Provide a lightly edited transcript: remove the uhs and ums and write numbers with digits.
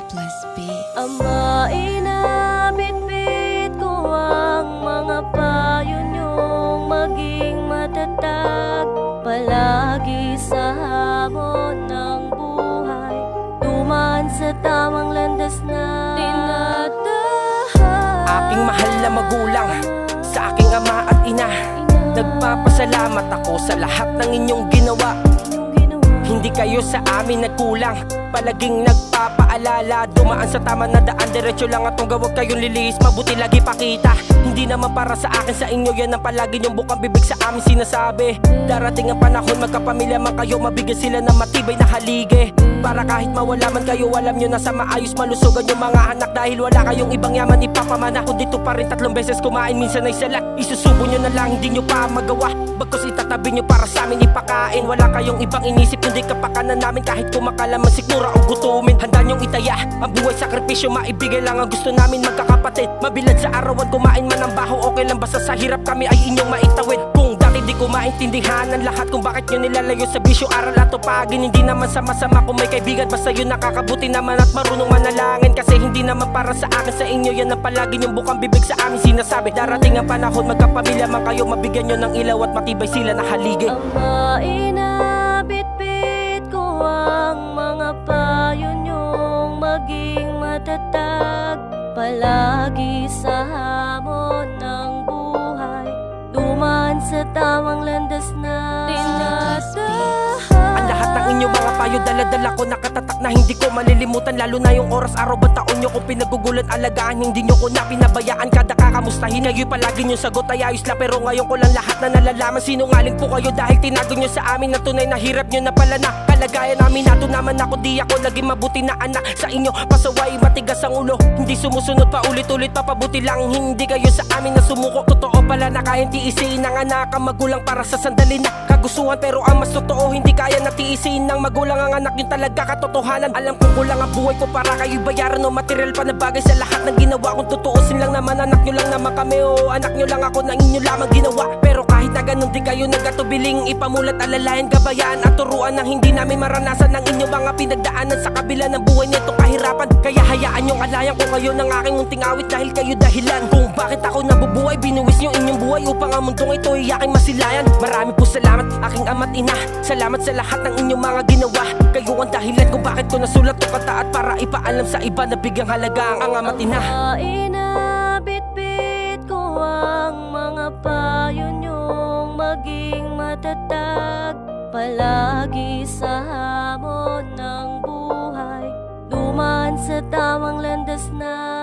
Plus Beats. Ama, inabit-bit ko ang mga payo niyong maging matatag palagi sa hamon ng buhay, dumaan sa tamang landas na tinatahak. Aking mahal na magulang, sa aking ama at ina, nagpapasalamat ako sa lahat ng inyong ginawa. Hindi kayo sa amin nagkulang, palaging nagpapaalala, dumaan sa tama na daan, diretso lang at huwag kayong lilis, mabuti lagi pakita. Hindi naman para sa akin, sa inyo yan ang palagi yung bukang bibig sa amin sinasabi. Darating ang panahon, magkapamilya man kayo, mabigyan sila ng matibay na haligi. Para kahit mawala man kayo, alam nyo na sa maayos malusugan yung mga anak. Dahil wala kayong ibang yaman ipapamana, kung dito pa rin 3 beses kumain, minsan ay salat. Isusubo nyo na lang, hindi nyo pa magawa, bagkus itatabi nyo para sa amin ipakain. Wala kayong ibang inisip, hindi kapakanan namin kahit kumakalaman sigura o gutumin. Handa nyong itaya ang buhay, sakripisyo, maibigay lang ang gusto namin magkakapatid. Mabilad sa arawan, kumain man ang baho, okay lang basta sa hirap kami ay inyong maitawid. Kung dati di ko maintindihan ang lahat kung bakit nyo nilalayo sa bisyo, aral at tupagin. Hindi naman sama-sama kung may kaibigan, basta yun nakakabuti naman at marunong manalangin. Kasi hindi naman para sa akin, sa inyo yan ang palagi yung bukang bibig sa amin sinasabi. Darating ang panahon, magkapamilya man kayo, mabigyan nyo ng ilaw at matibay sila na haligi. Ama, inabit-bit ko ang mga payo niyong maging matatag palagi sa hamon ng buhay, dumaan sa tamang landas na tinatahak. Ang lahat ng inyong mga payo, dala-dala ko nakatatak na hindi ko malilimutan. Lalo na yung oras, araw, ba taon nyo kung pinagugulan, alagaan. Hindi nyo ko na pinabayaan, kada kakamustahin kayo'y palagi nyo sagot ay ayos lang. Pero ngayon ko lang lahat na nalalaman, sinungaling po kayo dahil tinago nyo sa amin na tunay na hirap nyo na pala na kalagayan namin. Nato naman ako, di ako naging mabuti na anak sa inyo. Pasaway, matigas ang ulo, hindi sumusunod pa ulit-ulit, papabuti lang. Hindi kayo sa amin na sumuko, totoo pala na kayang tiisin ng anak ang magulang para sa sandali na kagustuhan. Pero ang mas totoo, hindi kaya natiisin ng magulang ang anak, yun talaga katotohanan. Alam kong kulang ang buhay ko para kayo bayaran o material pa na bagay sa lahat ng ginawa. Kung tutuusin lang naman, anak nyo lang naman kami, o anak nyo lang ako, nang inyo lamang ginawa. Pero kahit na ganun di kayo nagatubiling ipamulat, alalayan, gabayan at turuan ng hindi namin maranasan ng inyong mga pinagdaanan sa kabila ng buhay nitong kahirapan. Kaya hayaan nyong alayan ko kayo ng aking munting awit, dahil kayo dahilan kung bakit ako nabubuhay. Binuwis nyo inyong buhay upang ang mundong ito ay aking masilayan. Marami po salamat aking ama't ina, salamat sa lahat ng inyong mga ginawa. Kayo ang dahilan kung bakit ko nasulat to kata at para ipaalam sa iba na bigyang halaga ang ama't ina. Ama, inabit-bit ko ang mga payo niyong maging matatag palagi sa hamon ng buhay, dumaan sa tamang landas na